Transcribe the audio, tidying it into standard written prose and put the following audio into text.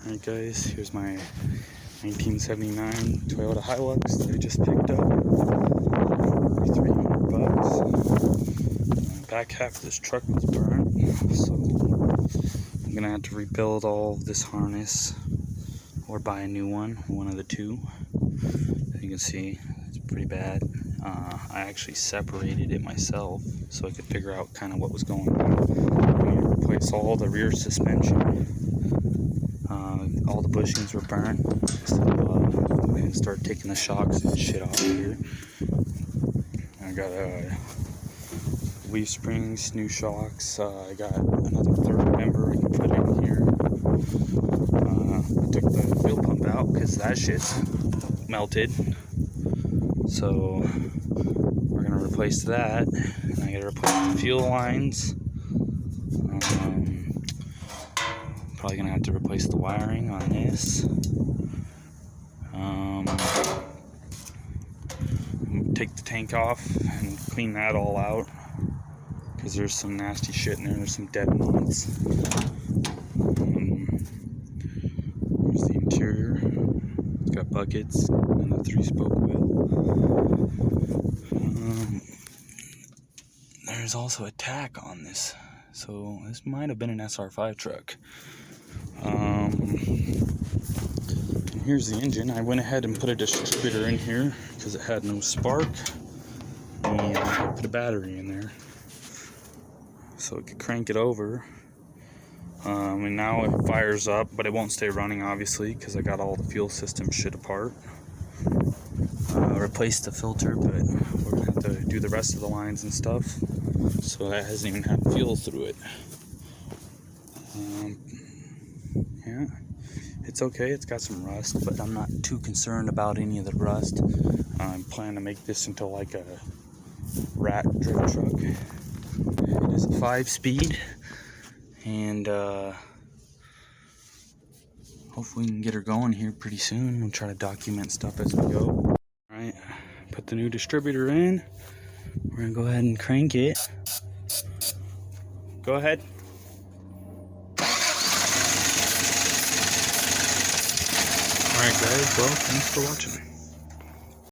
Alright guys, here's my 1979 Toyota Hilux that I just picked up for $300. The back half of this truck was burnt, so I'm gonna have to rebuild all of this harness or buy a new one of the two. As you can see, it's pretty bad. I actually separated it myself so I could figure out kind of what was going on. I'm gonna replace all the rear suspension. All the bushings were burnt, so I'm going to start taking the shocks and shit off here. I got leaf springs, new shocks. I got another third member I can put in here. I took the fuel pump out because that shit's melted, so we're going to replace that. And I got to replace the fuel lines. Probably gonna have to replace the wiring on this. Take the tank off and clean that all out because there's some nasty shit in there. There's some dead moths. There's the interior. It's got buckets and a 3-spoke wheel. There's also a tack on this, so this might have been an SR5 truck. And here's the engine. I went ahead and put a distributor in here because it had no spark, and I put a battery in there so it could crank it over. And now it fires up, but it won't stay running obviously because I got all the fuel system shit apart. Replaced the filter, but we're gonna have to do the rest of the lines and stuff, so that hasn't even had fuel through it. Yeah, it's okay. It's got some rust, but I'm not too concerned about any of the rust. I'm planning to make this into like a rat drift truck. It is a 5-speed, and hopefully we can get her going here pretty soon. We'll try to document stuff as we go. Alright, put the new distributor in. We're gonna go ahead and crank it. Go ahead. Alright guys, well, thanks for watching.